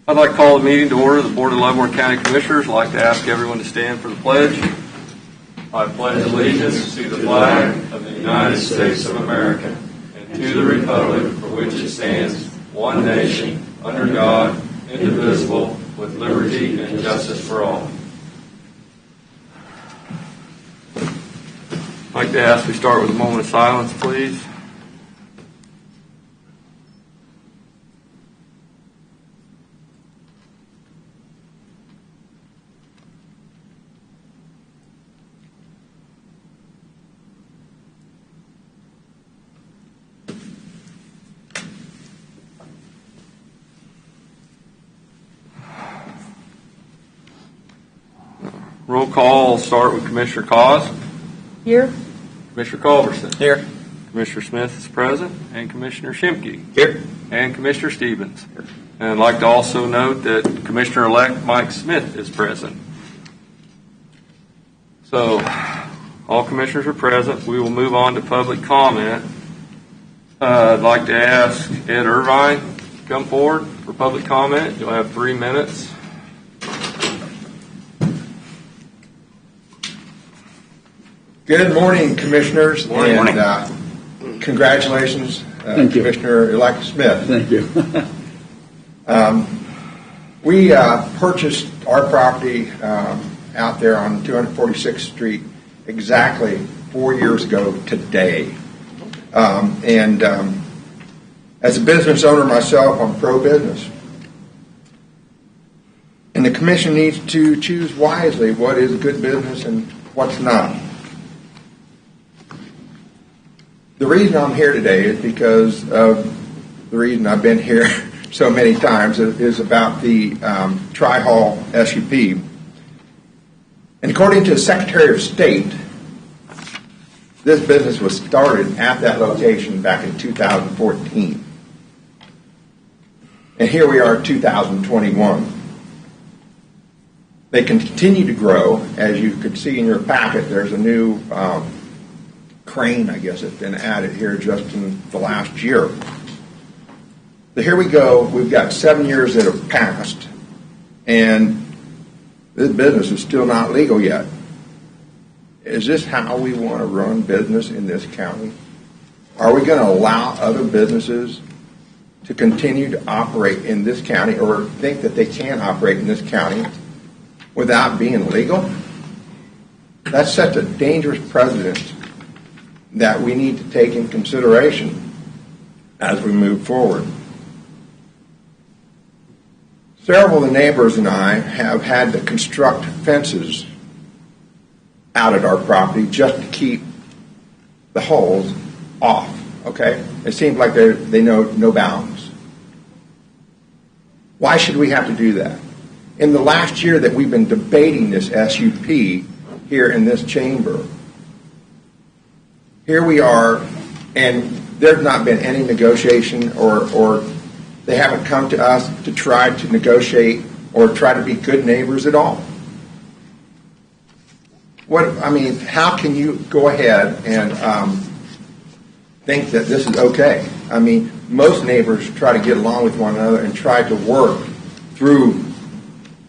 I'd like to call the meeting to order. The Board of Leavenworth County Commissioners. I'd like to ask everyone to stand for the pledge. I pledge allegiance to the flag of the United States of America and to the republic for which it stands, one nation, under God, indivisible, with liberty and justice for all. I'd like to ask we start with a moment of silence, please. Roll call. I'll start with Commissioner KAAZ. Here. Commissioner Culberson. Here. Commissioner Smith is present, and Commissioner SCHIMKE. Here. And Commissioner STIEBEN. And I'd like to also note that Commissioner-elect Mike Smith is present. So, all commissioners are present. We will move on to public comment. I'd like to ask Ed Irvine to come forward for public comment. You'll have 3 minutes. Good morning, Commissioners. Morning. And congratulations, Thank you. Commissioner-elect Smith. Thank you. We purchased our property out there on 246th Street exactly 4 years ago today. As a business owner myself, I'm pro-business. And the Commission needs to choose wisely what is good business and what's not. The reason I'm here today is because of the reason I've been here so many times is about the Tri-Hall SUP. And according to the Secretary of State, this business was started at that location back in 2014. And here we are in 2021. They continue to grow. As you could see in your packet, there's a new crane, I guess, that's been added here just in the last year. So here we go. We've got 7 years that have passed, and this business is still not legal yet. Is this how we want to run business in this county? Are we going to allow other businesses to continue to operate in this county or think that they can operate in this county without being legal? That's such a dangerous precedent that we need to take in consideration as we move forward. Several of the neighbors and I have had to construct fences out at our property just to keep the holes off, okay? It seems like they know no bounds. Why should we have to do that? In the last year that we've been debating this SUP here in this chamber, here we are, and there's not been any negotiation or they haven't come to us to try to negotiate or try to be good neighbors at all. How can you go ahead and think that this is okay? I mean, most neighbors try to get along with one another and try to work through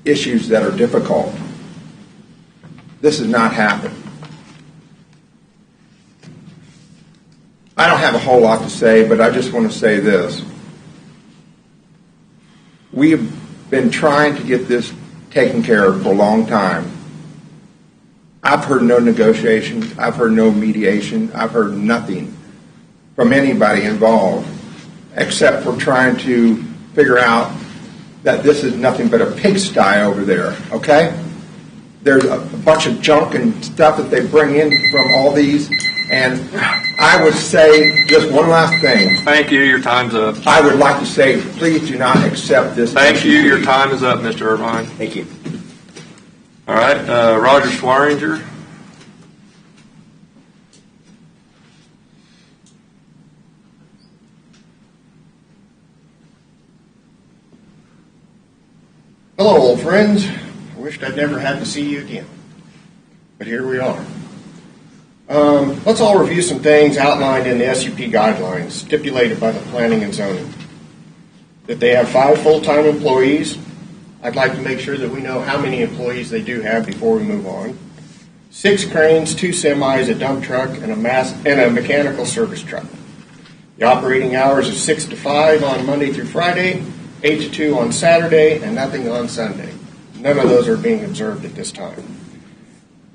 issues that are difficult. This has not happened. I don't have a whole lot to say, but I just want to say this. We have been trying to get this taken care of for a long time. I've heard no negotiation. I've heard no mediation. I've heard nothing from anybody involved except for trying to figure out that this is nothing but a pigsty over there, okay? There's a bunch of junk and stuff that they bring in from all these. And I would say just one last thing. Thank you. Your time's up. I would like to say, please do not accept this. Thank you. Your time is up, Mr. Irvine. Thank you. All right. Roger Swaringer. Hello, old friends. I wished I'd never had to see you again. But here we are. Let's all review some things outlined in the SUP guidelines stipulated by the Planning and Zoning. that they have 5 full-time employees. I'd like to make sure that we know how many employees they do have before we move on. 6 cranes, 2 semis, a dump truck, and a mechanical service truck. The operating hours are 6 to 5 on Monday through Friday, 8 to 2 on Saturday, and nothing on Sunday. None of those are being observed at this time.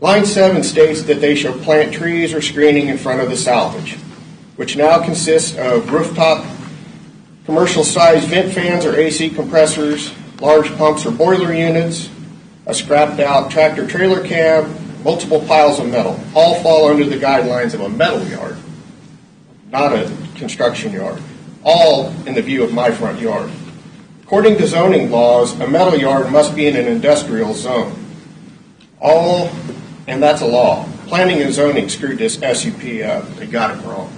Line 7 states that they shall plant trees or screening in front of the salvage, which now consists of rooftop commercial-sized vent fans or AC compressors, large pumps or boiler units, a scrapped-out tractor-trailer cab, multiple piles of metal. All fall under the guidelines of a metal yard, not a construction yard. All in the view of my front yard. According to zoning laws, a metal yard must be in an industrial zone. And that's a law. Planning and zoning screwed this SUP up. They got it wrong.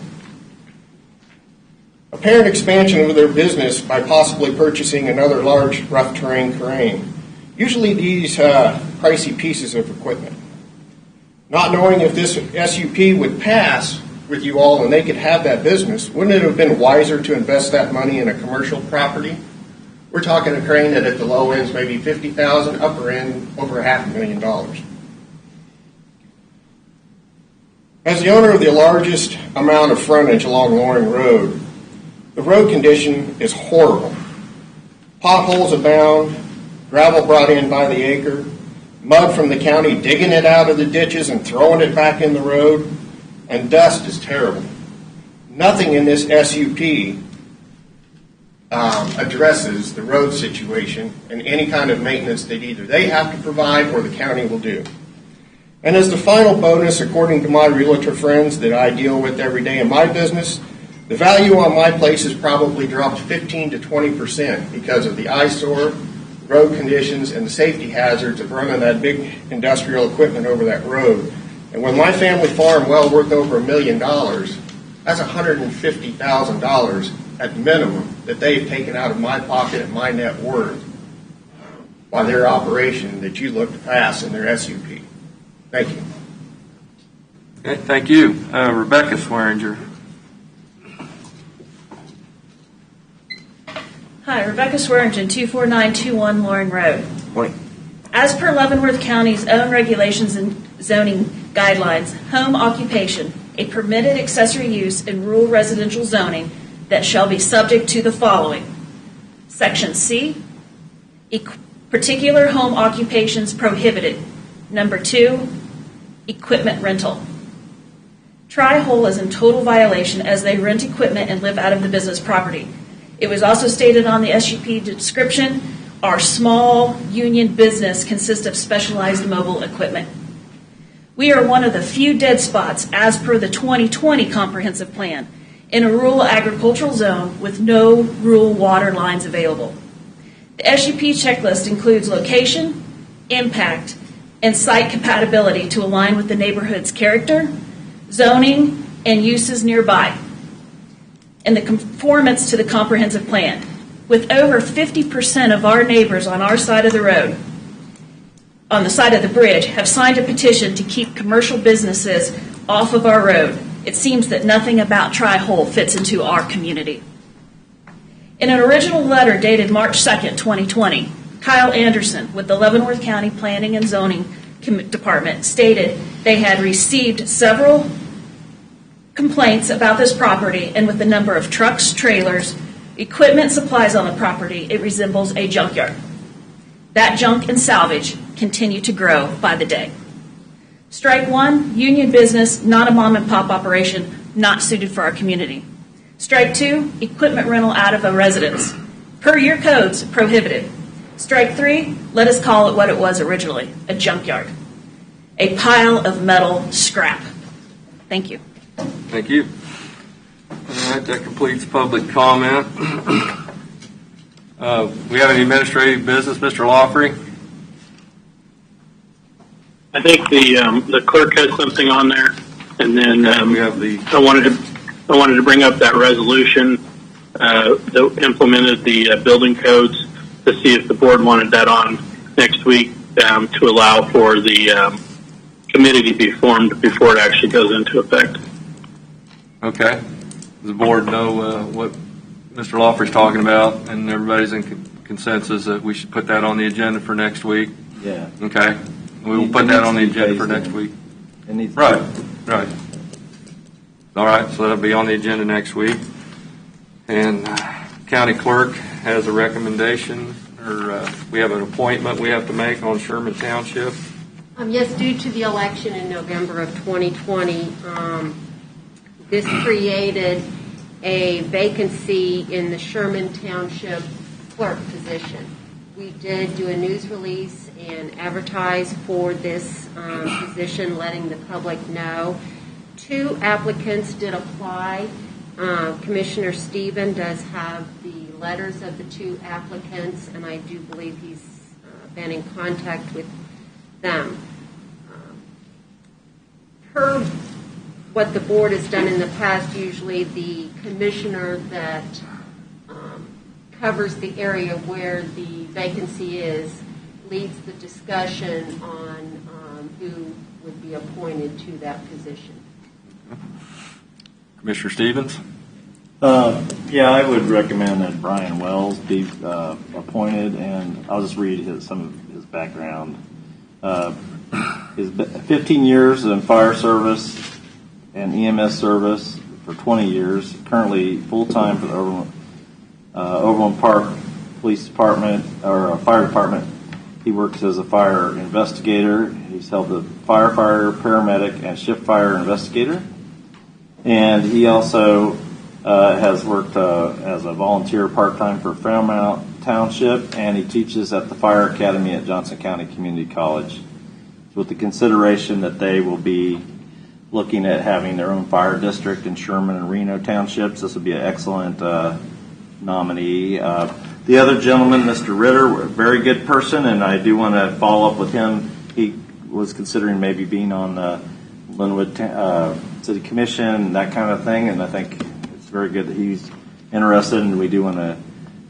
Apparent expansion of their business by possibly purchasing another large rough terrain crane. Usually these pricey pieces of equipment. Not knowing if this SUP would pass with you all and they could have that business, wouldn't it have been wiser to invest that money in a commercial property? We're talking a crane that at the low end is maybe $50,000, upper end over $500,000. As the owner of the largest amount of frontage along Loring Road, the road condition is horrible. Potholes abound, gravel brought in by the acre, mud from the county digging it out of the ditches and throwing it back in the road, and dust is terrible. Nothing in this SUP addresses the road situation and any kind of maintenance that either they have to provide or the county will do. And as the final bonus, according to my realtor friends that I deal with every day in my business, the value on my place has probably dropped 15 to 20% because of the eyesore, road conditions, and the safety hazards of running that big industrial equipment over that road. And when my family farm well worth over $1 million, that's $150,000 at minimum that they've taken out of my pocket and my net worth by their operation that you look to pass in their SUP. Thank you. Okay, thank you. Rebecca Swearinger. Hi, Rebecca Swearingen, 24921 Loring Road. Morning. As per Leavenworth County's own regulations and zoning guidelines, home occupation, a permitted accessory use in rural residential zoning that shall be subject to the following. Section C, particular home occupations prohibited. Number 2, equipment rental. Tri-Hole is in total violation as they rent equipment and live out of the business property. It was also stated on the SUP description, our small union business consists of specialized mobile equipment. We are one of the few dead spots as per the 2020 comprehensive plan in a rural agricultural zone with no rural water lines available. The SUP checklist includes location, impact, and site compatibility to align with the neighborhood's character, zoning, and uses nearby, and the conformance to the comprehensive plan. With over 50% of our neighbors on our side of the road, on the side of the bridge, have signed a petition to keep commercial businesses off of our road, it seems that nothing about Tri-Hole fits into our community. In an original letter dated March 2nd, 2020, Kyle Anderson with the Leavenworth County Planning and Zoning Department stated they had received several complaints about this property, and with the number of trucks, trailers, equipment, supplies on the property, it resembles a junkyard. That junk and salvage continue to grow by the day. Strike 1, union business, not a mom and pop operation, not suited for our community. Strike 2, equipment rental out of a residence. Per your codes, prohibited. Strike 3, let us call it what it was originally, a junkyard. A pile of metal scrap. Thank you. Thank you. All right, that completes public comment. We have any administrative business, Mr. Lawfrey? I think the clerk has something on there, and then we have the. I wanted to bring up that resolution that implemented the building codes to see if the board wanted that on next week to allow for the committee to be formed before it actually goes into effect. Okay. Does the board know what Mr. Lawford's talking about, and everybody's in consensus that we should put that on the agenda for next week. Yeah. Okay, we will put that on the agenda for next week. It needs Right. All right, so that'll be on the agenda next week. And county clerk has a recommendation, or we have an appointment we have to make on Sherman Township. Yes, due to the election in November of 2020, this created a vacancy in the Sherman Township clerk position. We did do a news release and advertise for this position, letting the public know. 2 applicants did apply. Commissioner STIEBEN does have the letters of the 2 applicants, and I do believe he's been in contact with them. Per what the board has done in the past, usually the commissioner that covers the area where the vacancy is leads the discussion on who would be appointed to that position. Commissioner Stevens? Yeah, I would recommend that Brian Wells be appointed, and I'll just read some of his background. His 15 years in fire service and EMS service for 20 years, currently full-time for the Overland Park Police Department, or Fire Department. He works as a fire investigator. He's held the firefighter, paramedic, and shift fire investigator. And he also has worked as a volunteer part-time for Fairmount Township, and he teaches at the Fire Academy at Johnson County Community College, with the consideration that they will be looking at having their own fire district in Sherman and Reno Townships. This would be an excellent nominee. The other gentleman, Mr. Ritter, a very good person, and I do want to follow up with him. He was considering maybe being on the Linwood City Commission and that kind of thing, and I think it's very good that he's interested, and we do want to,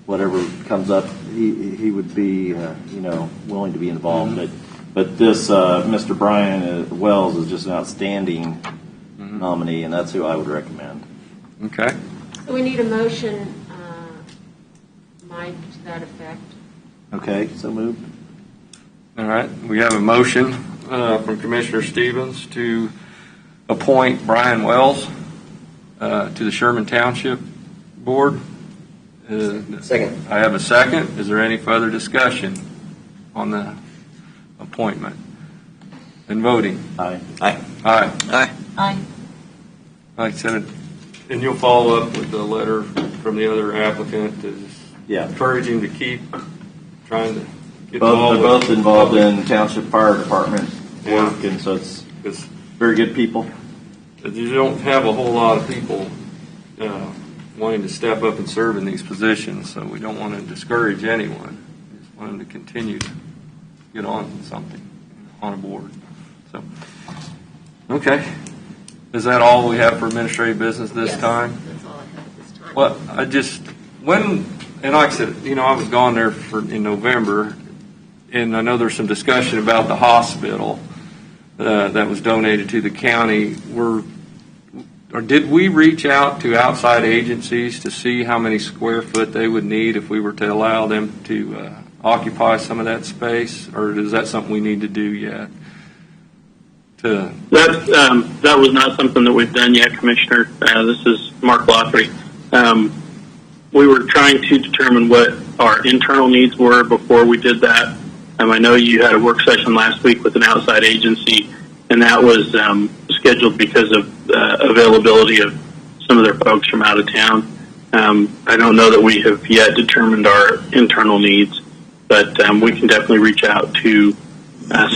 whatever comes up, he would be willing to be involved. But this Mr. Brian Wells is just an outstanding nominee, and that's who I would recommend. Okay. So we need a motion, Mike, to that effect. Okay, so moved. All right, we have a motion from Commissioner Stevens to appoint Brian Wells to the Sherman Township Board. Second. I have a second. Is there any further discussion on the appointment and voting? Aye. Aye. Aye. Like I said, and you'll follow up with the letter from the other applicant to encourage him to keep trying to get They're involved. both involved in Township Fire Department work, and so it's very good people. You don't have a whole lot of people wanting to step up and serve in these positions, so we don't want to discourage anyone. We just want them to continue to get on something, on a board. So, okay. Is that all we have for administrative business this time? That's all I have at this time. Well, and like I said, I was gone there in November, and I know there's some discussion about the hospital that was donated to the county. Did we reach out to outside agencies to see how many square foot they would need if we were to allow them to occupy some of that space, or is that something we need to do yet? That was not something that we've done yet, Commissioner. This is Mark Lothry. We were trying to determine what our internal needs were before we did that. I know you had a work session last week with an outside agency, and that was scheduled because of availability of some of their folks from out of town. I don't know that we have yet determined our internal needs, but we can definitely reach out to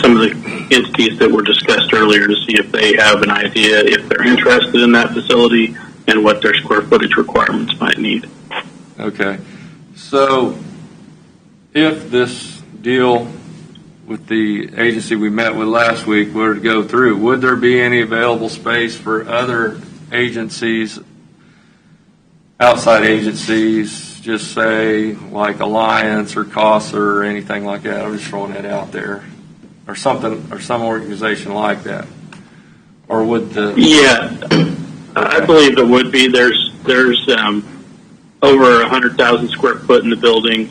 some of the entities that were discussed earlier to see if they have an idea, if they're interested in that facility, and what their square footage requirements might need. Okay. So if this deal with the agency we met with last week were to go through, would there be any available space for other agencies, outside agencies, just say like Alliance or CASA or anything like that? I'm just throwing that out there. Or something, or some organization like that. Or would the... Yeah, I believe it would be. There's over 100,000 square foot in the building,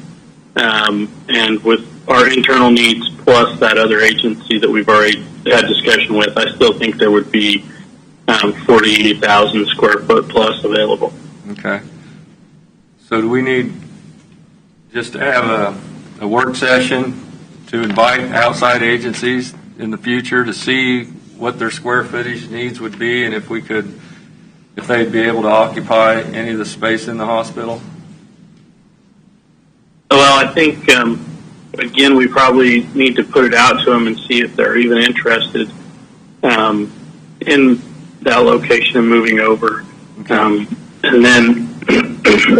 and with our internal needs plus that other agency that we've already had discussion with, I still think there would be 40,000 square foot plus available. Okay. So do we need just to have a work session to invite outside agencies in the future to see what their square footage needs would be, and if they'd be able to occupy any of the space in the hospital? Well, I think, again, we probably need to put it out to them and see if they're even interested in that location and moving over. Okay. And then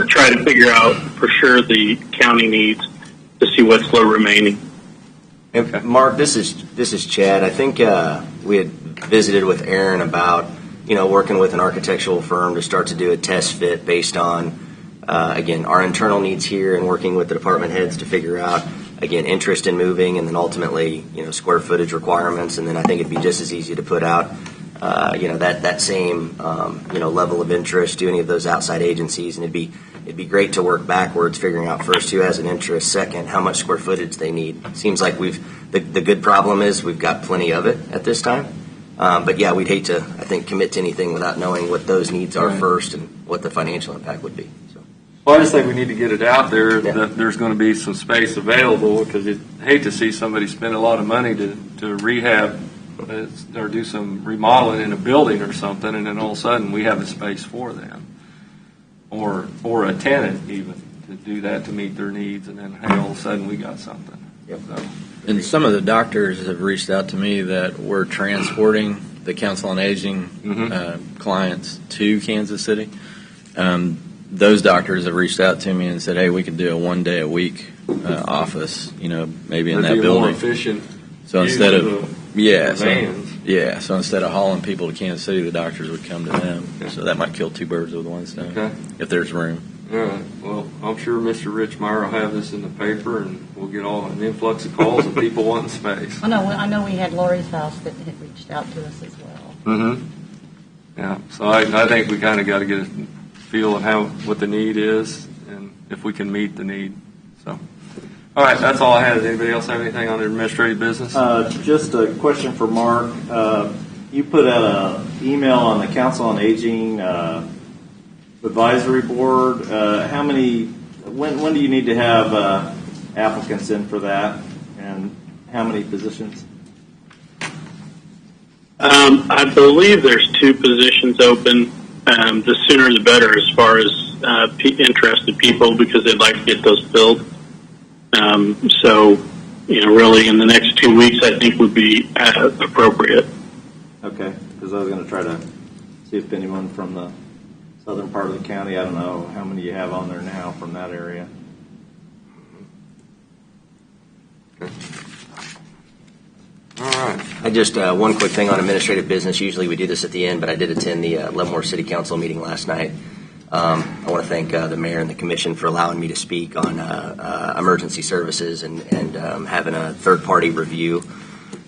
try to figure out for sure the county needs to see what's still remaining. Okay. Mark, this is Chad. I think we had visited with Aaron about working with an architectural firm to start to do a test fit based on again our internal needs here and working with the department heads to figure out again interest in moving and then ultimately square footage requirements, and then I think it'd be just as easy to put out that same level of interest to any of those outside agencies, and it'd be great to work backwards, figuring out first who has an interest, second how much square footage they need. Seems like the good problem is we've got plenty of it at this time, but yeah, we'd hate to commit to anything without knowing what those needs are first and what the financial impact would be. So. Well, I just think we need to get it out there Yeah. that there's going to be some space available, because I'd hate to see somebody spend a lot of money to rehab or do some remodeling in a building or something, and then all of a sudden we have a space for them, or a tenant even to do that to meet their needs, and then hey, all of a sudden we got something. Yep. So, And some of the doctors have reached out to me that we're transporting the Council on Aging clients to Kansas City. Those doctors have reached out to me and said, hey, we could do a 1 day a week office, maybe in that'd that be a more building. efficient So use instead of of vans. so instead of hauling people to Kansas City, the doctors would come to them. So that might kill two birds with one stone, Okay. if there's room. All right. Well, I'm sure Mr. Rich Meyer will have this in the paper, and we'll get an influx of calls of people wanting space. I know we had Lori's house that had reached out to us as well. Mm-hmm. Yeah. So I think we kind of got to get a feel of what the need is, and if we can meet the need. So, all right. That's all I had. Does anybody else have anything on their administrative business? Just a question for Mark. You put out an email on the Council on Aging advisory board. When do you need to have applicants in for that, and how many positions? I believe there's 2 positions open. The sooner the better as far as interested people, because they'd like to get those filled. So, really in the next 2 weeks, I think would be appropriate. Okay, because I was going to try to see if anyone from the southern part of the county, I don't know how many you have on there now from that area. Okay. All right. I just one quick thing on administrative business. Usually we do this at the end, but I did attend the Leavenworth City Council meeting last night. I want to thank the mayor and the commission for allowing me to speak on emergency services and having a third-party review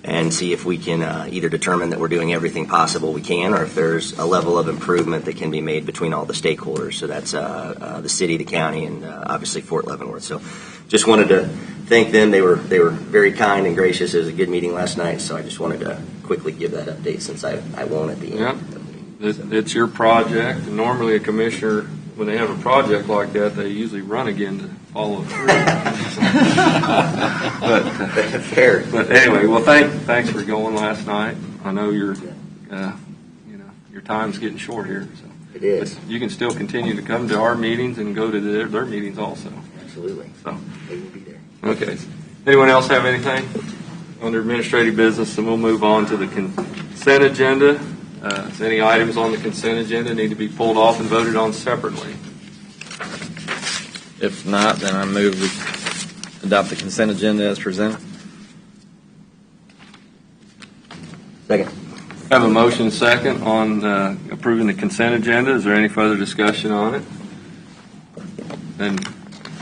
and see if we can either determine that we're doing everything possible we can, or if there's a level of improvement that can be made between all the stakeholders. So that's the city, the county, and obviously Fort Leavenworth. So just wanted to thank them. They were very kind and gracious. It was a good meeting last night, so I just wanted to quickly give that update since I won't at the end. Yeah. It's your project, and normally a commissioner, when they have a project like that, they usually run again to follow through. But anyway, well, thanks for going last night. I know your time's getting short here, so It is. but you can still continue to come to our meetings and go to their meetings also. Absolutely. So They will be there. okay. Anyone else have anything under administrative business? And we'll move on to the consent agenda. If any items on the consent agenda need to be pulled off and voted on separately? If not, then I move we adopt the consent agenda as presented. Second. Have a motion second on approving the consent agenda. Is there any further discussion on it? Then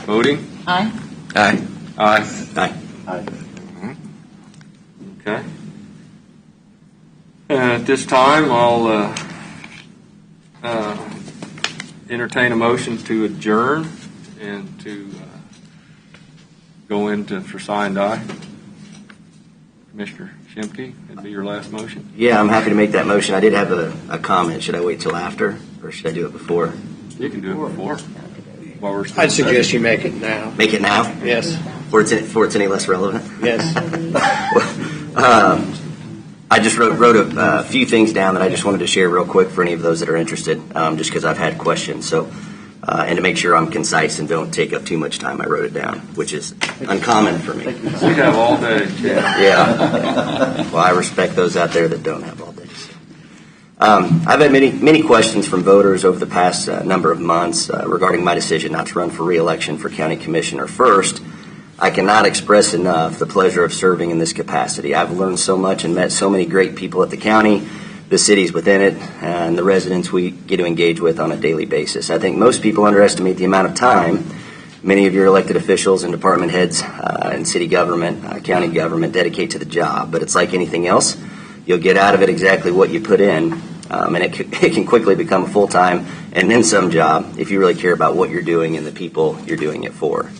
voting? Aye. Aye. Aye. Aye. Aye. Okay. At this time, I'll entertain a motion to adjourn and to go into for signed aye. Commissioner Schimke, it'd be your last motion. Yeah, I'm happy to make that motion. I did have a comment. Should I wait till after, or should I do it before? You can do it before. While we're still I'd suggest you make it now. Make it now? Yes. Before it's any less relevant? Yes. I just wrote a few things down that I just wanted to share real quick for any of those that are interested, just because I've had questions. So, and to make sure I'm concise and don't take up too much time, I wrote it down, which is uncommon for me. We have all day. Yeah. Well, I respect those out there that don't have all day. I've had many questions from voters over the past number of months regarding my decision not to run for re-election for county commissioner. First, I cannot express enough the pleasure of serving in this capacity. I've learned so much and met so many great people at the county, the cities within it, and the residents we get to engage with on a daily basis. I think most people underestimate the amount of time many of your elected officials and department heads and city government, county government dedicate to the job. But it's like anything else. You'll get out of it exactly what you put in, and it can quickly become a full-time and then some job if you really care about what you're doing and the people you're doing it for.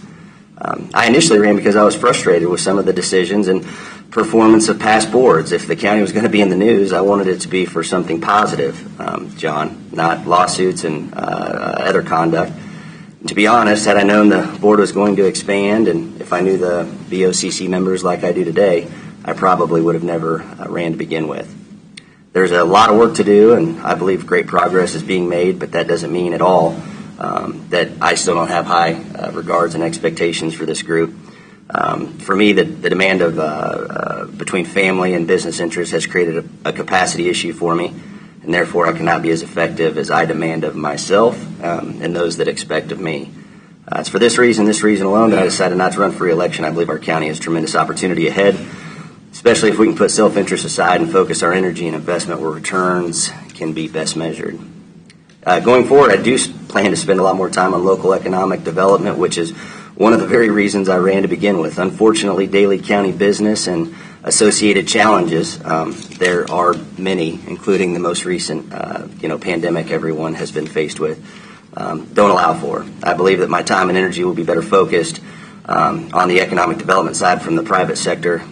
I initially ran because I was frustrated with some of the decisions and performance of past boards. If the county was going to be in the news, I wanted it to be for something positive, John, not lawsuits and other conduct. To be honest, had I known the board was going to expand and if I knew the BOCC members like I do today, I probably would have never ran to begin with. There's a lot of work to do, and I believe great progress is being made, but that doesn't mean at all that I still don't have high regards and expectations for this group. For me, the demand of between family and business interests has created a capacity issue for me, and therefore I cannot be as effective as I demand of myself and those that expect of me. It's for this reason alone, that I decided not to run for re-election. I believe our county has tremendous opportunity ahead, especially if we can put self-interest aside and focus our energy and investment where returns can be best measured. Going forward, I do plan to spend a lot more time on local economic development, which is one of the very reasons I ran to begin with. Unfortunately, daily county business and associated challenges, there are many, including the most recent pandemic everyone has been faced with, don't allow for. I believe that my time and energy will be better focused on the economic development side from the private sector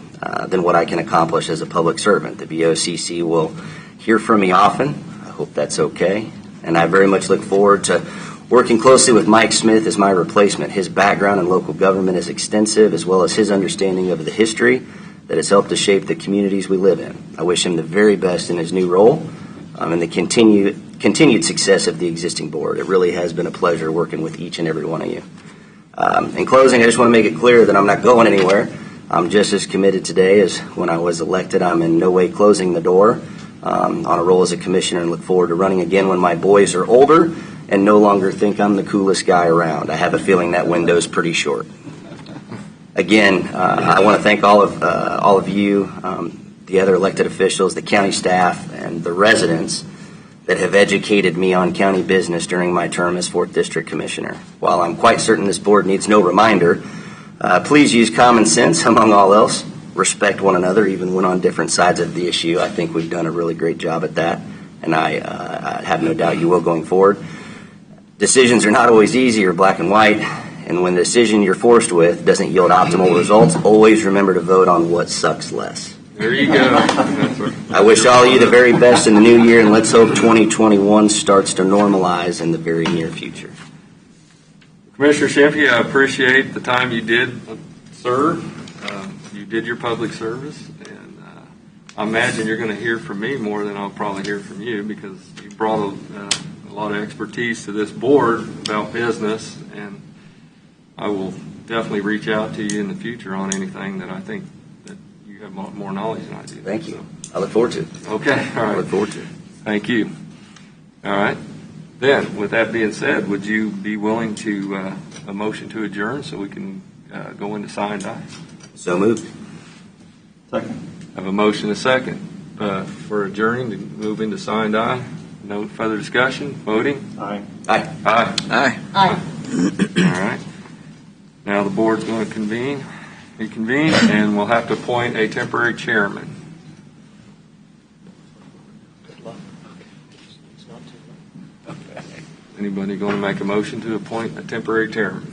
than what I can accomplish as a public servant. The BOCC will hear from me often. I hope that's okay. And I very much look forward to working closely with Mike Smith as my replacement. His background in local government is extensive, as well as his understanding of the history that has helped to shape the communities we live in. I wish him the very best in his new role and the continued success of the existing board. It really has been a pleasure working with each and every one of you. In closing, I just want to make it clear that I'm not going anywhere. I'm just as committed today as when I was elected. I'm in no way closing the door on a role as a commissioner, and look forward to running again when my boys are older and no longer think I'm the coolest guy around. I have a feeling that window's pretty short. Again, I want to thank all of you, the other elected officials, the county staff, and the residents that have educated me on county business during my term as 4th District Commissioner. While I'm quite certain this board needs no reminder, please use common sense among all else. Respect one another, even when on different sides of the issue. I think we've done a really great job at that, and I have no doubt you will going forward. Decisions are not always easy or black and white, and when the decision you're forced with doesn't yield optimal results, always remember to vote on what sucks less. There you go. I wish all of you the very best in the new year, and let's hope 2021 starts to normalize in the very near future. Commissioner Schimke, I appreciate the time you did serve. You did your public service, and I imagine you're going to hear from me more than I'll probably hear from you, because you brought a lot of expertise to this board about business, and I will definitely reach out to you in the future on anything that I think that you have more knowledge than I do. Thank you. I look forward to it. Okay. All right. I look forward to it. Thank you. All right. Then, with that being said, would you be willing to a motion to adjourn so we can go into signed aye? So moved. Second. I have a motion and a second for adjourning to move into signed aye. No further discussion. Voting. Aye. Aye. Aye. Aye. All right. Now the board's going to reconvene, and we'll have to appoint a temporary chairman. Good luck. It's not too late. Okay. Anybody going to make a motion to appoint a temporary chairman?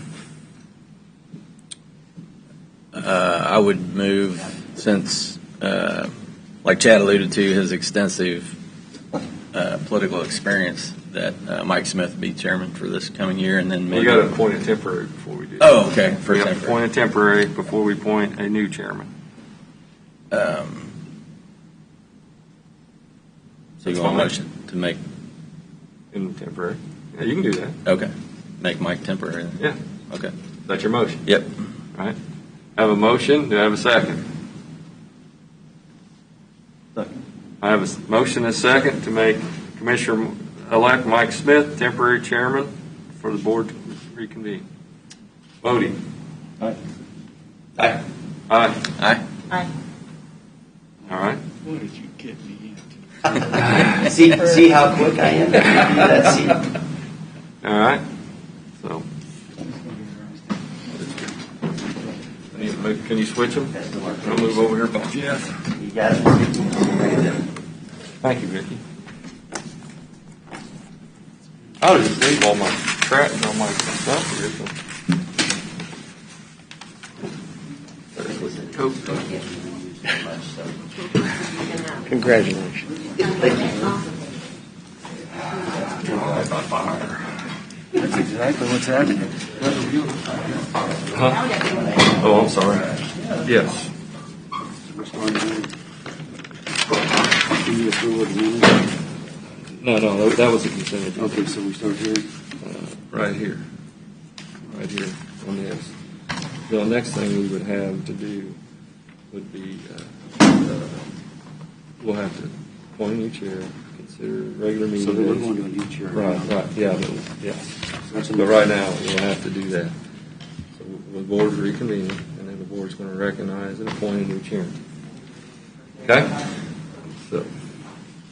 I would move, since, like Chad alluded to, his extensive political experience, that Mike Smith be chairman for this coming year, and then maybe. We got to appoint a temporary before we do that. Oh, okay. For We have to temporary. appoint a temporary before we appoint a new chairman. So That's you want a fine. motion to make? In temporary. Yeah, you can do that. Okay. Make Mike temporary. Then. Yeah. Okay. Is that your motion? Yep. All right. I have a motion. Do I have a second? Second. I have a motion and a second to make Commissioner-elect Mike Smith temporary chairman for the board to reconvene. Voting. Aye. Aye. Aye. Aye. Aye. All right. What did you get me into? See how quick I am? That's it. All right. So, can you switch them? I'll move over here by Jeff. You got it. Thank you, Vicki. I'll just leave all my crap and all my stuff here. So. Congratulations. That's exactly what's happening. Huh? Oh, I'm sorry. Yes. We're starting to can you approve what the minutes? No, that was a consent agenda. Okay, so we start here. Right here. Right here on this. The next thing we would have to do would be, we'll have to appoint a new chair, consider regular meeting So then we're days. going to a new chair. Right, yeah, yes. That's But right now, we'll have to do that. So the board's reconvening, and then the board's going to recognize and appoint a new chairman. Okay? So,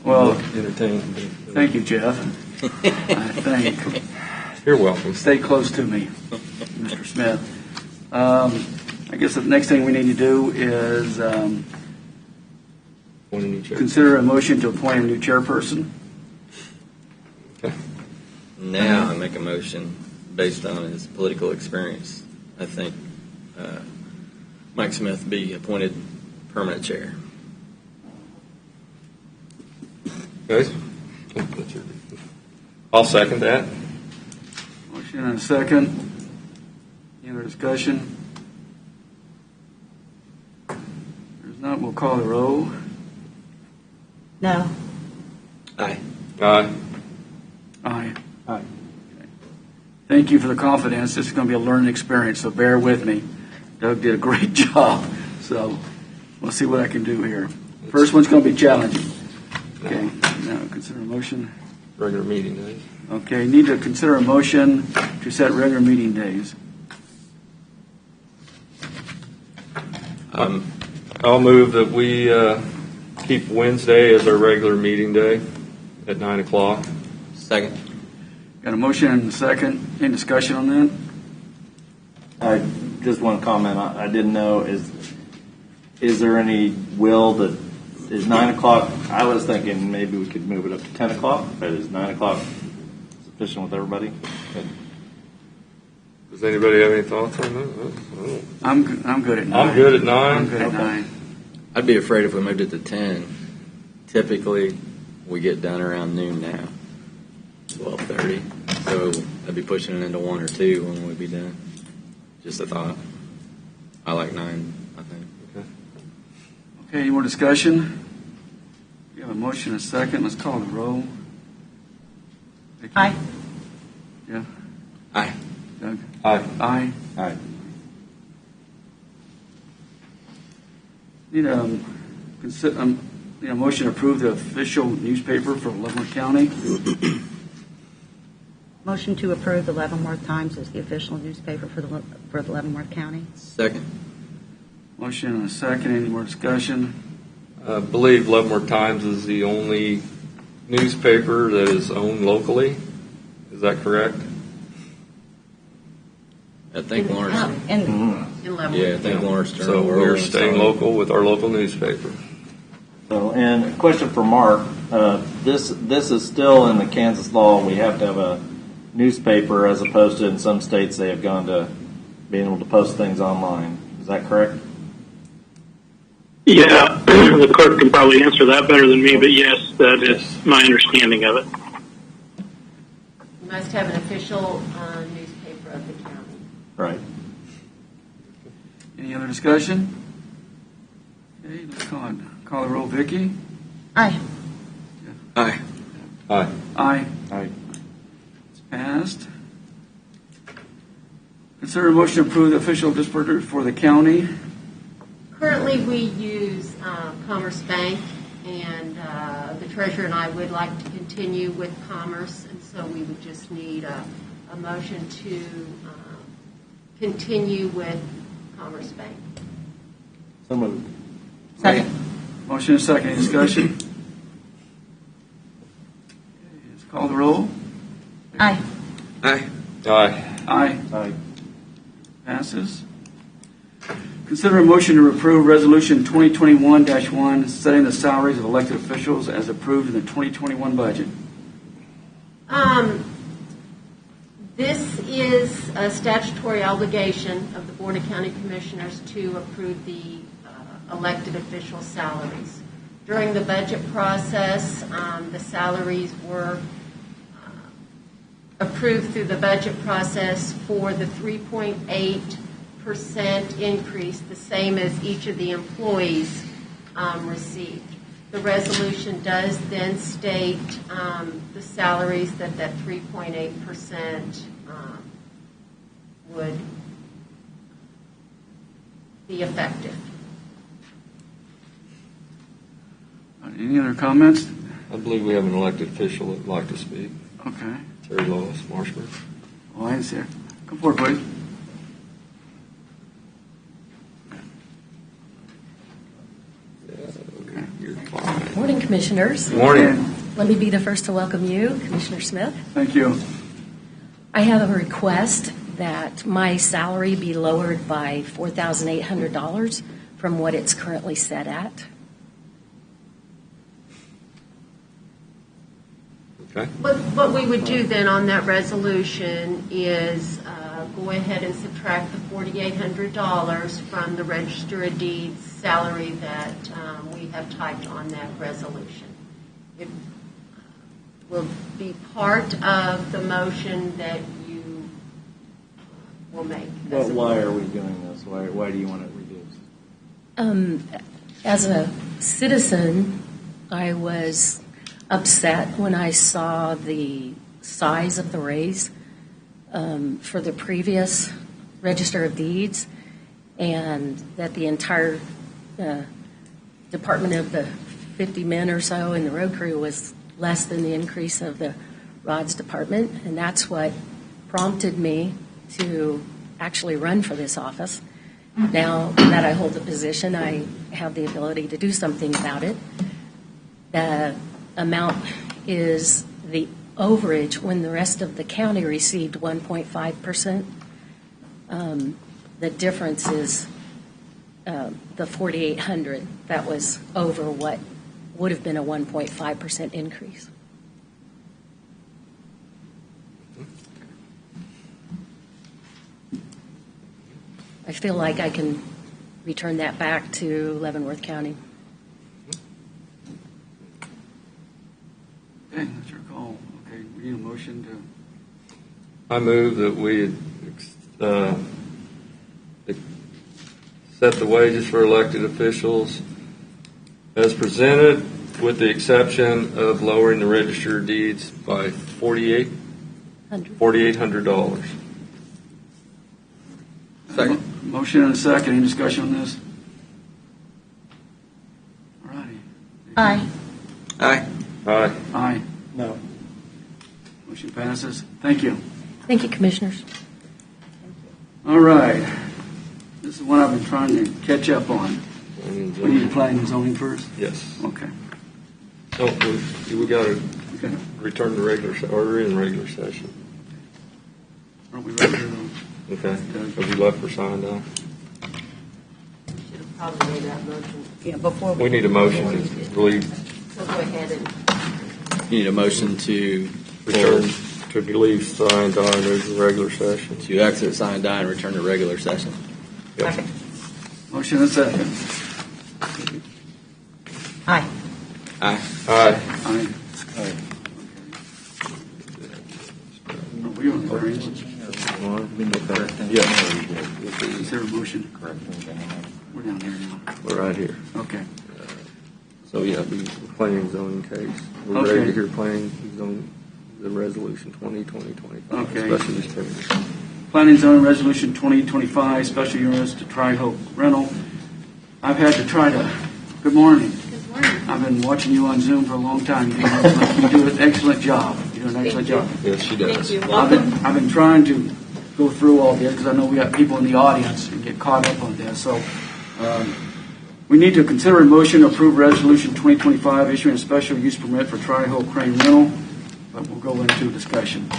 Well, entertain. thank you, Jeff. I think. You're welcome. Stay close to me, Mr. Smith. I guess the next thing we need to do is Appoint a new chair. consider a motion to appoint a new chairperson. Okay. Now I make a motion based on his political experience. I think Mike Smith be appointed permanent chair. Guys? I'll second that. Motion and a second. Any other discussion? If there's not, we'll call the roll. No. Aye. Aye. Aye. Aye. Thank you for the confidence. This is going to be a learning experience, so bear with me. Doug did a great job, so we'll see what I can do here. First one's going to be challenging. Okay, now consider a motion. Regular meeting days. Okay, need to consider a motion to set regular meeting days. I'll move that we keep Wednesday as our regular meeting day at 9 o'clock. Second. Got a motion and a second. Any discussion on that? I just want to comment. I didn't know, is there any will that is 9 o'clock? I was thinking maybe we could move it up to 10 o'clock, but is 9 o'clock sufficient with everybody? Does anybody have any thoughts on that? I'm good at 9. I'm good at 9. I'm good at Okay. 9. I'd be afraid if we moved it to 10. Typically, we get done around noon now, 12:30. So I'd be pushing it into 1 or 2 when we'd be done. Just a thought. I like 9, I think. Okay, any more discussion? We have a motion and a second. Let's call the roll. Vicki? Aye. Jeff? Aye. Doug? Aye. Aye. Aye. Need a motion to approve the official newspaper for Leavenworth County. Motion to approve the Leavenworth Times as the official newspaper for the Leavenworth County. Second. Motion and a second. Any more discussion? I believe Leavenworth Times is the only newspaper that is owned locally. Is that correct? I think Lawrence. In In Leavenworth. Yeah, I think Lawrence. So we're staying local with our local newspaper. So, and a question for Mark. This is still in the Kansas law. We have to have newspaper as opposed to in some states they have gone to being able to post things online. Is that correct? Yeah, the clerk can probably answer that better than me, but yes, that is my understanding of it. You must have an official newspaper of the county. Right. Any other discussion? Okay, let's call the roll. Vicki? Aye. Aye. Aye. Aye. Aye. It's passed. Consider a motion to approve the official disbursement for the county. Currently, we use Commerce Bank, and the treasurer and I would like to continue with Commerce, and so we would just need a motion to continue with Commerce Bank. So moved. Second. Motion and second. Any discussion? Okay, let's call the roll. Aye. Aye. Aye. Aye. Aye. Passes. Consider a motion to approve Resolution 2021-1, setting the salaries of elected officials as approved in the 2021 budget. This is a statutory obligation of the Board of County Commissioners to approve the elected official salaries. During the budget process, the salaries were approved through the budget process for the 3.8% increase, the same as each of the employees received. The resolution does then state the salaries that 3.8% would be effective. Any other comments? I believe we have an elected official that would like to speak. Okay. Terry Lawless, Marshburn. Oh, I see. Come forward, please. Okay, you're fine. Morning, Commissioners. Morning. Let me be the first to welcome you, Commissioner Smith. Thank you. I have a request that my salary be lowered by $4,800 from what it's currently set at. Okay. What we would do then on that resolution is go ahead and subtract the $4,800 from the Register of Deeds salary that we have typed on that resolution. It will be part of the motion that you will make. Well, why are we doing this? Why do you want it reduced? As a citizen, I was upset when I saw the size of the raise for the previous Register of Deeds, and that the entire department of the 50 men or so in the road crew was less than the increase of the rods department, and that's what prompted me to actually run for this office. Now that I hold the position, I have the ability to do something about it. The amount is the overage when the rest of the county received 1.5%. The difference is the 4,800. That was over what would have been a 1.5% increase. I feel like I can return that back to Leavenworth County. Okay, that's your call. Okay, we need a motion to. I move that we set the wages for elected officials as presented, with the exception of lowering the Register of Deeds by $4,800. Second. Motion and a second. Any discussion on this? All righty. Aye. Aye. Aye. Aye. No. Motion passes. Thank you. Thank you, Commissioners. All right. This is one I've been trying to catch up on. We need to planning and zoning first? Yes. Okay. So we got to Okay. return to regular, or we're in regular session. Aren't we ready to? Okay. Have you left for sign down? Should have probably made that motion. Yeah, before We need a motion to leave, So go ahead and You need a motion to return To leave sign, die, and move to regular session. To exit, sign, die, and return to regular session. Yep. Motion and second. Aye. Aye. Aye. Aye. We on the range. Yeah. Is there a motion? We're down here now. We're right here. Okay. So yeah, the planning and zoning case. We're Okay. ready to hear planning and zoning, the resolution 2020-25. Okay. Special use permit. Planning and zoning resolution 2025, special units to Tri-Hope rental. I've had to try to, good morning. Good morning. I've been watching you on Zoom for a long time. You do an excellent job. You do an excellent job. Yes, she does. Thank you. I've been trying to go through all this because I know we got people in the audience and get caught up on this. So we need to consider a motion to approve resolution 2025 issuing a special use permit for Tri-Hope crane rental, but we'll go into discussion.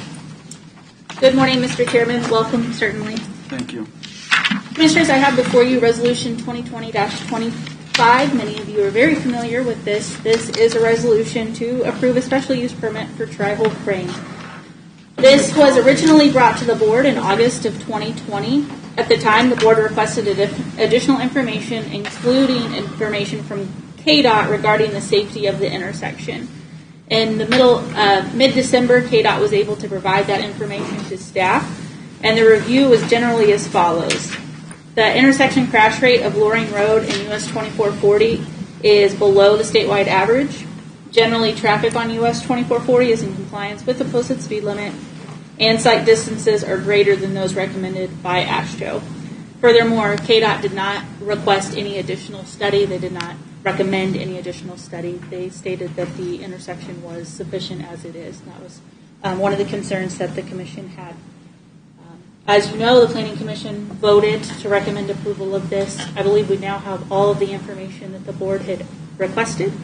Good morning, Mr. Chairman. Welcome, certainly. Thank you. Commissioners, I have before you Resolution 2020-25. Many of you are very familiar with this. This is a resolution to approve a special use permit for Tri-Hope crane. This was originally brought to the board in August of 2020. At the time, the board requested additional information, including information from KDOT regarding the safety of the intersection. In the mid-December, KDOT was able to provide that information to staff, and the review was generally as follows. The intersection crash rate of Loring Road and US 2440 is below the statewide average. Generally, traffic on US 2440 is in compliance with the posted speed limit, and site distances are greater than those recommended by AASHTO. Furthermore, KDOT did not request any additional study. They did not recommend any additional study. They stated that the intersection was sufficient as it is. That was one of the concerns that the commission had. As you know, the Planning Commission voted to recommend approval of this. I believe we now have all of the information that the board had requested.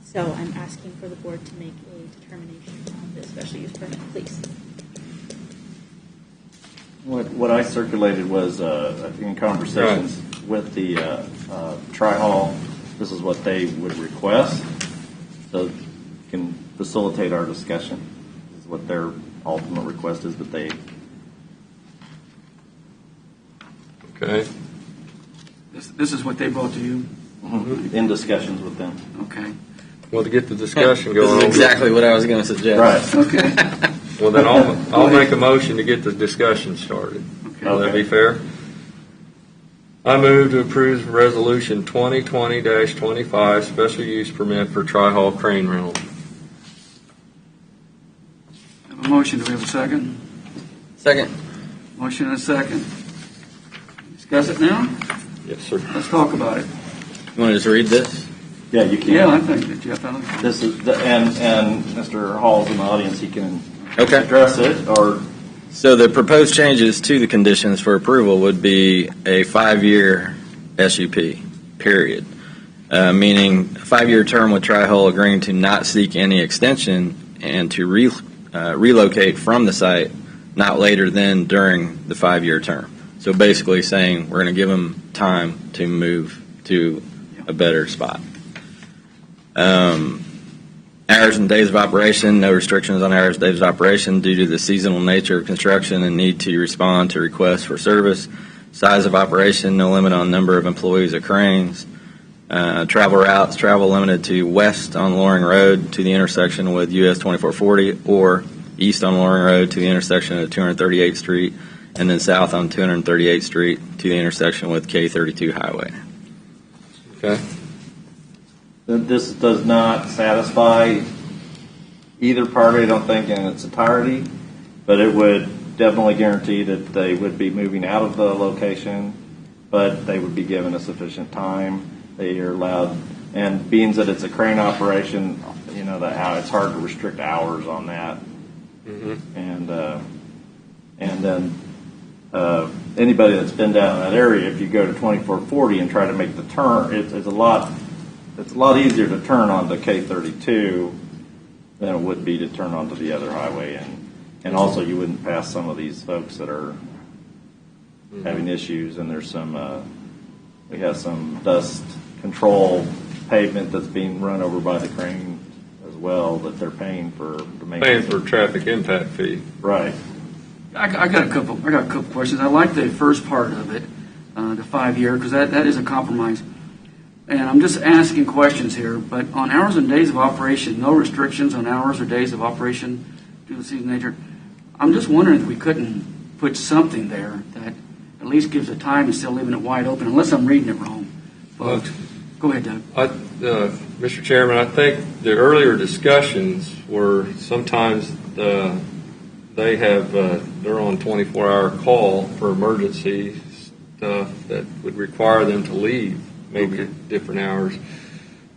So I'm asking for the board to make a determination on this special use permit, please. What I circulated was, in conversations with the Tri-Hall, this is what they would request, so it can facilitate our discussion. This is what their ultimate request is, that they... Okay. This is what they brought to you? In discussions with them. Okay. Well, to get the discussion going This is exactly what I was going to suggest. Right. Okay. Well, then I'll make a motion to get the discussion started. Okay. Will that be fair? I move to approve Resolution 2020-25 special use permit for Tri-Hall crane rental. I have a motion. Do we have a second? Second. Motion and a second. Discuss it now? Yes, sir. Let's talk about it. You want to just read this? Yeah, you can. Yeah, I think that Jeff. This is and Mr. Hall's in the audience. He can address it, or So the proposed changes to the conditions for approval would be a 5-year SUP, period. Meaning a 5-year term with Tri-Hole agreeing to not seek any extension and to relocate from the site not later than during the 5-year term. So basically saying we're going to give them time to move to a better spot. Hours and days of operation, no restrictions on hours and days of operation due to the seasonal nature of construction and need to respond to requests for service. Size of operation, no limit on number of employees or cranes. Travel routes, travel limited to west on Loring Road to the intersection with US 2440 or east on Loring Road to the intersection of 238th Street and then south on 238th Street to the intersection with K32 Highway. Okay. this does not satisfy either party, I don't think, in its entirety, but it would definitely guarantee that they would be moving out of the location, but they would be given a sufficient time. They are allowed, and being that it's a crane operation, you know, it's hard to restrict hours on that. Mm-hmm. And then anybody that's been down in that area, if you go to 2440 and try to make the turn, it's a lot easier to turn onto K32 than it would be to turn onto the other highway, and also you wouldn't pass some of these folks that are having issues, and there's we have some dust control pavement that's being run over by the crane as well that they're paying for the Paying maintenance. for traffic impact fee. Right. I got a couple questions. I like the first part of it, the 5-year, because that is a compromise. And I'm just asking questions here, but on hours and days of operation, no restrictions on hours or days of operation due to the season nature. I'm just wondering if we couldn't put something there that at least gives a time and still leaving it wide open, unless I'm reading it wrong. But go ahead, Doug. Mr. Chairman, I think the earlier discussions were sometimes they're on 24-hour call for emergency stuff that would require them to leave maybe at different hours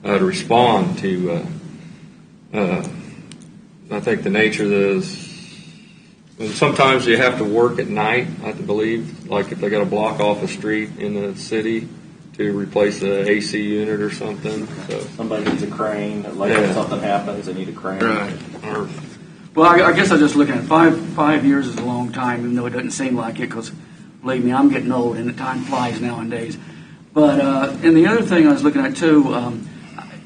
to respond to. I think the nature of this. And sometimes you have to work at night, I believe, like if they got to block off a street in the city to replace the AC unit or something. So Somebody needs a crane, like if something happens, they need a crane. Right. Well, I guess I was just looking at 5 years is a long time, even though it doesn't seem like it, because believe me, I'm getting old and the time flies nowadays. But and the other thing I was looking at too,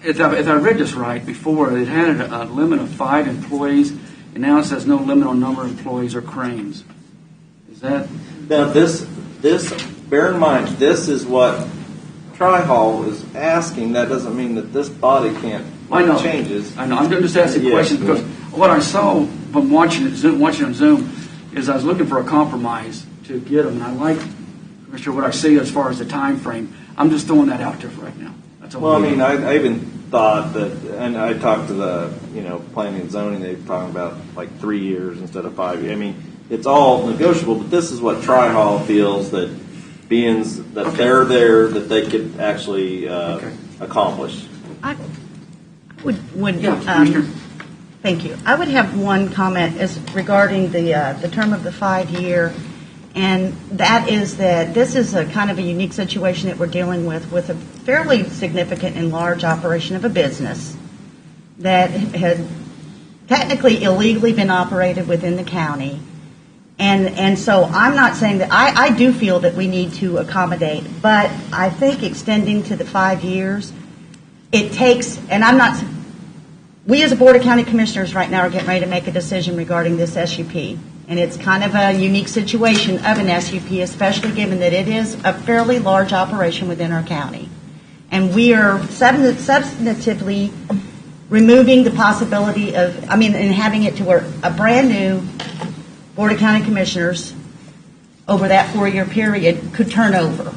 if I read this right before, it had a limit of 5 employees, and now it says no limit on number of employees or cranes. Is that? Now this, bear in mind, this is what Tri-Hall is asking. That doesn't mean that this body can't make changes. I know. I'm just asking questions because what I saw from watching on Zoom is I was looking for a compromise to get them, and I like what I see as far as the time frame. I'm just throwing that out there for right now. That's all. Well, I mean, I even thought that, and I talked to the planning and zoning. They were talking about like 3 years instead of 5 years. I mean, it's all negotiable, but this is what Tri-Hall feels that being that they're there, that they could actually accomplish. I would Commissioner. thank you. I would have one comment as regarding the term of the 5-year, and that is that this is a kind of a unique situation that we're dealing with a fairly significant and large operation of a business that had technically illegally been operated within the county. And so I'm not saying that, I do feel that we need to accommodate, but I think extending to the 5 years, it takes, and we as a Board of County Commissioners right now are getting ready to make a decision regarding this SUP. And it's kind of a unique situation of an SUP, especially given that it is a fairly large operation within our county. And we are substantively removing the possibility of, and having it to where a brand new Board of County Commissioners over that 4-year period could turn over.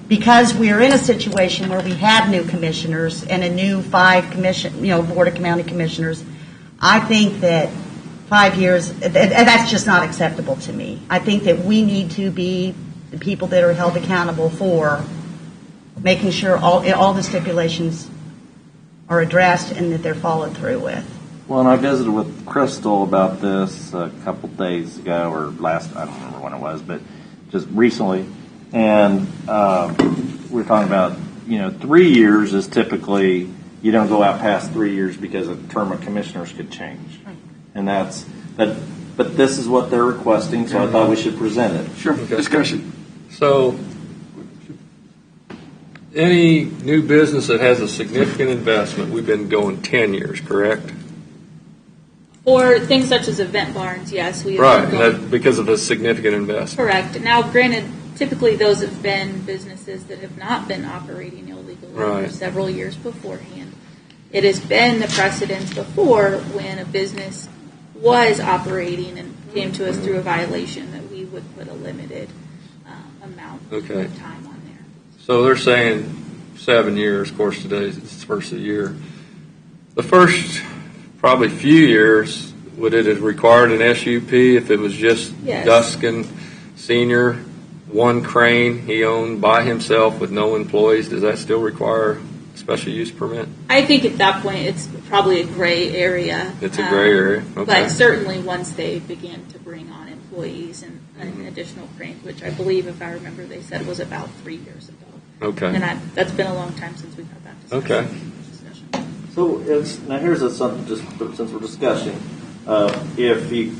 Because we are in a situation where we have new commissioners and a new 5 Board of County Commissioners, I think that 5 years, that's just not acceptable to me. I think that we need to be the people that are held accountable for making sure all the stipulations are addressed and that they're followed through with. Well, and I visited with Crystal about this a couple days ago, or I don't remember when it was, but just recently. And we were talking about, 3 years is typically, you don't go out past 3 years because a term of commissioners could change. Right. And but this is what they're requesting, so I thought we should present it. Sure, discussion. So, any new business that has a significant investment, we've been going 10 years, correct? Or things such as event barns, yes. Right, because of a significant investment. Correct. Now, granted, typically those have been businesses that have not been operating illegally for several years beforehand. It has been the precedence before when a business was operating and came to us through a violation that we would put a limited amount of time on there. So they're saying 7 years. Of course, today it's the first of the year. The first probably few years, would it have required an SUP if it was just Duskin Senior, 1 crane he owned by himself with no employees? Does that still require a special use permit? I think at that point it's probably a gray area. It's a gray area. Okay. But certainly once they begin to bring on employees and additional cranes, which I believe, if I remember, they said was about 3 years ago. Okay. And that's been a long time since we've had that discussion. Okay. So now here's something, just since we're discussing. If you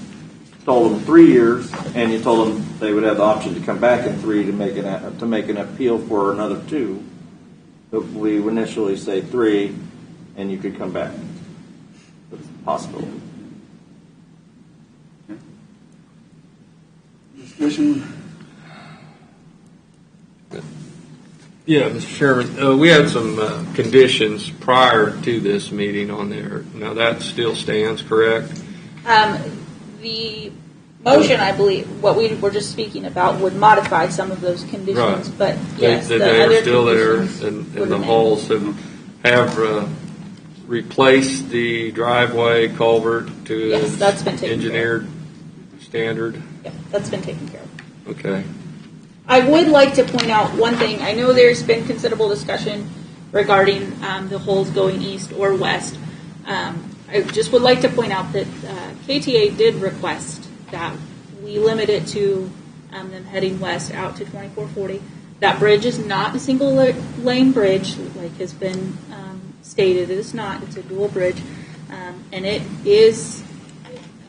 told them 3 years, and you told them they would have the option to come back in 3 to make an appeal for another 2, but we would initially say 3, and you could come back. It's a possibility. Discussion. Yeah, Mr. Chairman, we had some conditions prior to this meeting on there. Now that still stands, correct? The motion, I believe, what we were just speaking about, would modify some of those conditions, Right. but yes, They the are other still there, conditions and would the remain. holes have replaced the driveway culvert to Yes, that's been taken engineered standard. Yeah, that's been taken care of. Okay. I would like to point out one thing. I know there's been considerable discussion regarding the holes going east or west. I just would like to point out that KTA did request that we limit it to them heading west out to 2440. That bridge is not a single lane bridge, like has been stated. It is not. It's a dual bridge, and it is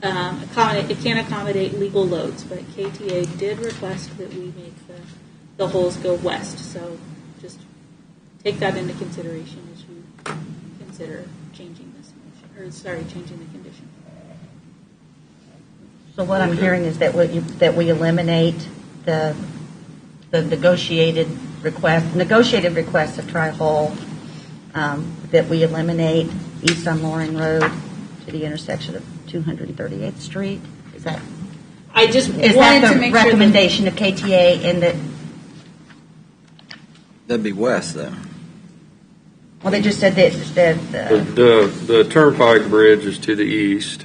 it can accommodate legal loads. But KTA did request that we make the holes go west. So just take that into consideration as you consider changing this motion, changing the condition. So what I'm hearing is that we eliminate the negotiated request of Tri-Hole, that we eliminate east on Loring Road to the intersection of 238th Street. Is that I just is wanted that to the make sure recommendation of KTA? And that That'd be west, though. well, they just said that The Turnpike Bridge is to the east,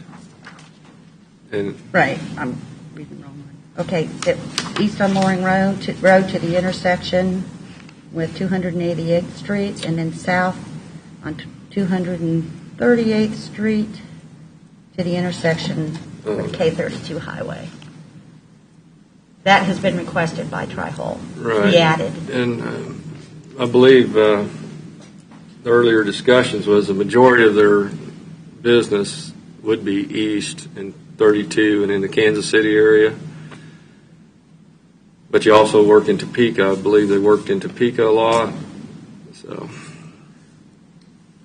and right. I'm reading the wrong one. Okay, that east on Loring Road to the intersection with 288th Street, and then south on 238th Street to the intersection with K32 Highway. That has been requested by Tri-Hole to right. be added. And I believe the earlier discussions was the majority of their business would be east in 32 and in the Kansas City area. But you also work in Topeka. I believe they worked in Topeka a lot. So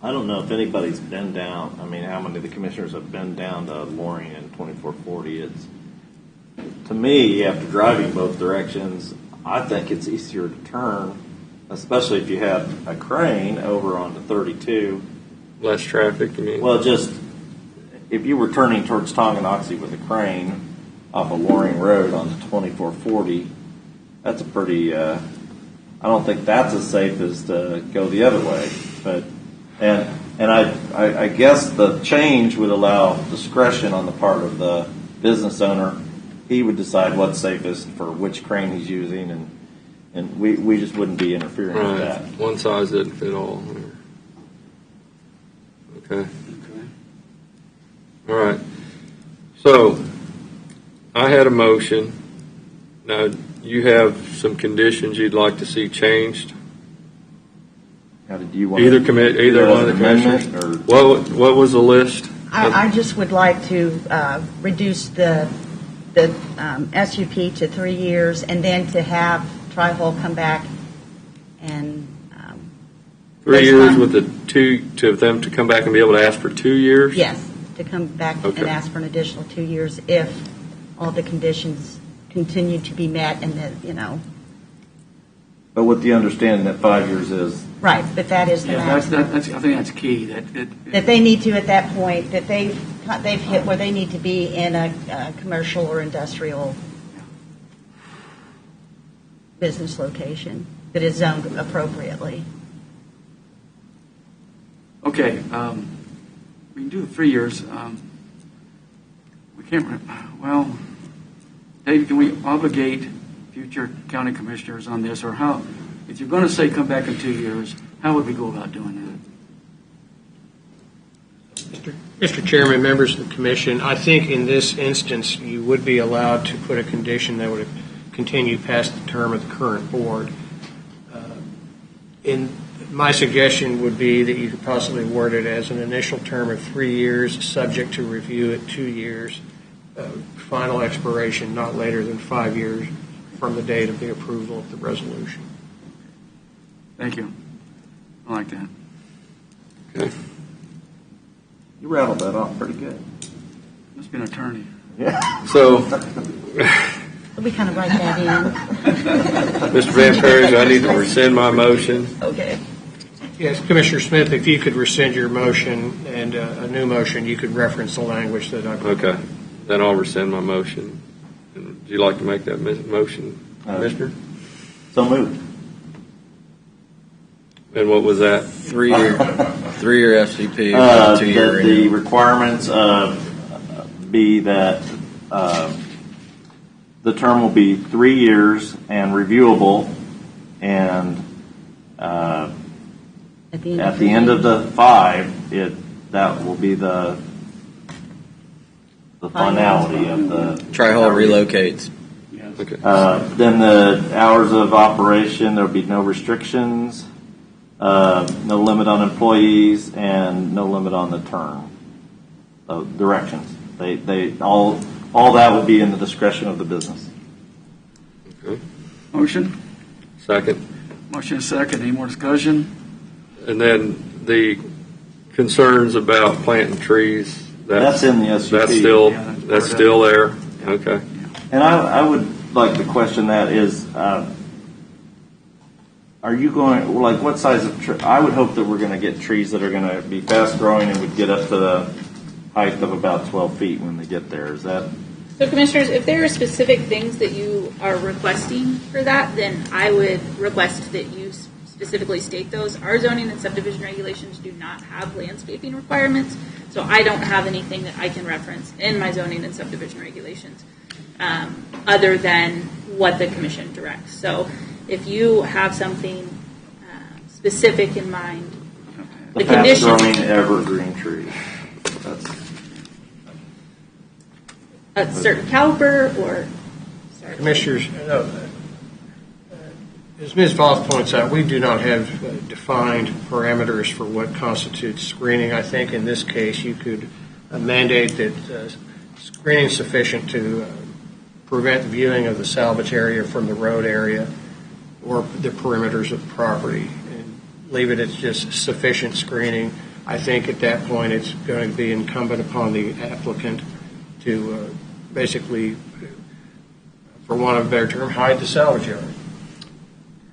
I don't know if anybody's been down. I mean, how many of the commissioners have been down to Loring and 2440? It's, to me, after driving both directions, I think it's easier to turn, especially if you have a crane over onto 32. less traffic, you mean? Well, just if you were turning towards Tonganoxie with a crane off of Loring Road onto 2440, that's a pretty. I don't think that's as safe as to go the other way. But and I guess the change would allow discretion on the part of the business owner. He would decide what's safest for which crane he's using, and we just wouldn't be interfering with that. One size didn't fit all. Okay. All right. So I had a motion. Now you have some conditions you'd like to see changed. How did you want Either one of the commissioners. What was the list? I just would like to reduce the SUP to 3 years, and then to have Tri-Hole come back and 3 years with the to them to come back and be able to ask for 2 years? yes, to come back Okay. and ask for an additional 2 years if all the conditions continue to be met, and that But with the understanding that 5 years is. right. But that is the Yeah, max. I think that's key. That they need to, at that point, that they've hit where they need to be in a commercial or industrial business location that is zoned appropriately. Okay, we can do the 3 years. We can't. Well, Dave, can we obligate future county commissioners on this, or how? If you're going to say come back in 2 years, how would we go about doing that? Mr. Chairman, members of the commission, I think in this instance you would be allowed to put a condition that would continue past the term of the current board. My suggestion would be that you could possibly word it as an initial term of 3 years, subject to review at 2 years, final expiration not later than 5 years from the date of the approval of the resolution. Thank you. I like that. Okay. You rattled that off pretty good. Must be an attorney. Yeah. So, We kind of write that in. Mr. Van Perry, I need to rescind my motion. Okay. Yes, Commissioner Smith, if you could rescind your motion and a new motion, you could reference the language that I put. Okay, then I'll rescind my motion. Would you like to make that motion, Mister? So moved. And what was that? 3-year FCP, 2-year. The requirements be that the term will be 3 years and reviewable, and at the end of the 5, that will be the finality of the Tri-Hall relocates. Okay. Then the hours of operation, there'll be no restrictions, no limit on employees, and no limit on the term. Directions. They all that will be in the discretion of the business. Okay. Motion? Second. Motion is second. Any more discussion? And then the concerns about planting trees. That's in the SUP. That's still there. Okay. And I would like to question that is, are you going, like, what size of tree? I would hope that we're going to get trees that are going to be fast growing and would get up to the height of about 12 feet when they get there. Is that? So, Commissioners, if there are specific things that you are requesting for that, then I would request that you specifically state those. Our zoning and subdivision regulations do not have landscaping requirements, so I don't have anything that I can reference in my zoning and subdivision regulations other than what the Commission directs. So if you have something specific in mind, The fast-growing evergreen trees. A certain caliber or? Sorry. Commissioners, as Ms. Voth points out, we do not have defined parameters for what constitutes screening. I think in this case you could mandate that screening is sufficient to prevent viewing of the salvage area from the road area or the perimeters of the property, and leave it as just sufficient screening. I think at that point it's going to be incumbent upon the applicant to basically, for want of a better term, hide the salvage yard.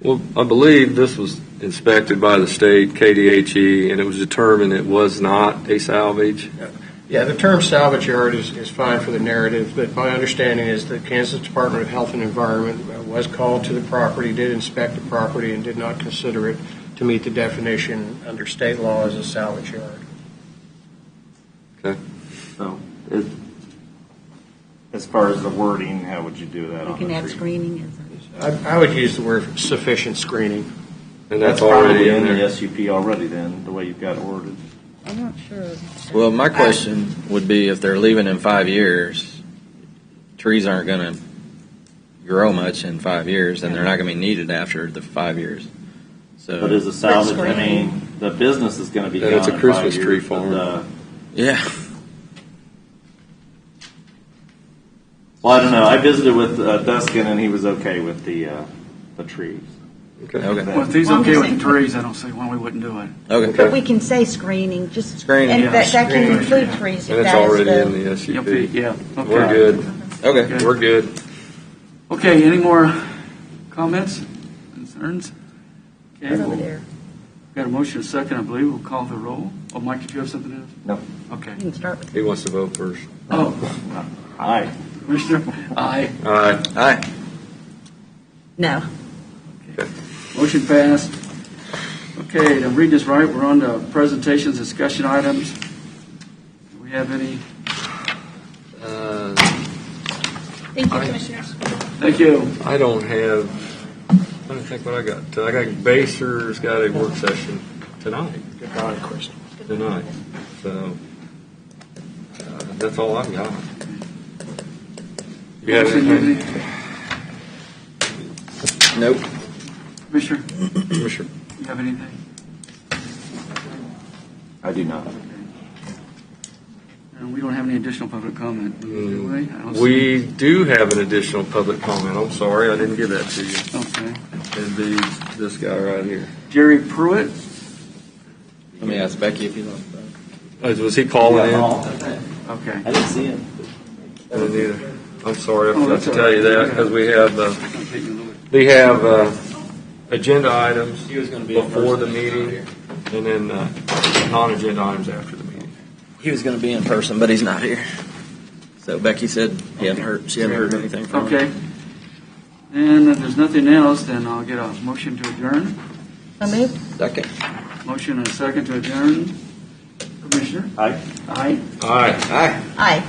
Well, I believe this was inspected by the state, KDHE, and it was determined it was not a salvage. Yeah, the term salvage yard is fine for the narrative, but my understanding is the Kansas Department of Health and Environment was called to the property, did inspect the property, and did not consider it to meet the definition under state law as a salvage yard. Okay. So, as far as the wording, how would you do that? You can add screening. I would use the word sufficient screening. And that's already in the there. SUP already then, the way you've got it worded. I'm not sure. Well, my question would be if they're leaving in 5 years, trees aren't going to grow much in 5 years, and they're not going to be needed after the 5 years. So, But as a salvage, I mean, the business is going to be gone it's a in Christmas 5 tree years, farm. but, yeah. well, I don't know. I visited with Duskin, and he was okay with the trees. Okay. Well, if he's okay with the trees, I don't see why we wouldn't do it. Okay. But we can say screening, just Screening, and yeah. that can Screening, include yeah. trees. And if it's that is already the- in the SUP. Yeah. Okay. We're good. Okay. We're good. Okay. Any more comments, concerns? Okay. It's over We'll, there. got a motion and a second, I believe. We'll call the roll. Oh, Mike, did you have something else? No. Okay. You can start with. He wants to vote first. Oh, Aye. Commissioner? Aye. Aye. Aye. No. Motion passed. Okay, to read this right, we're on to presentations, discussion items. Do we have any? Thank you, Commissioners. Thank you. I don't have, I don't think what I got. I got Baser's got a work session tonight. Tonight. So that's all I've got. You have anything? Nope. Commissioner, Commissioner. you have anything? I do not. And we don't have any additional public comment, do we? I don't see- We do have an additional public comment. I'm sorry, I didn't give that to you. Okay. It'd be this guy right here. Jerry Pruitt? Let me ask Becky if you want that. Was he calling in? Okay. I didn't see him. I didn't either. I'm sorry, I Oh, forgot that's to all tell right. you that, because we have agenda items He was gonna be in before the person. meeting, and then non-agenda items after the meeting. He was going to be in person, but he's not here. So Becky said she hadn't heard anything from him. Okay. And if there's nothing else, then I'll get a motion to adjourn. So moved. Second. Motion and a second to adjourn. Commissioner? Aye. Aye. All right. Aye. Aye.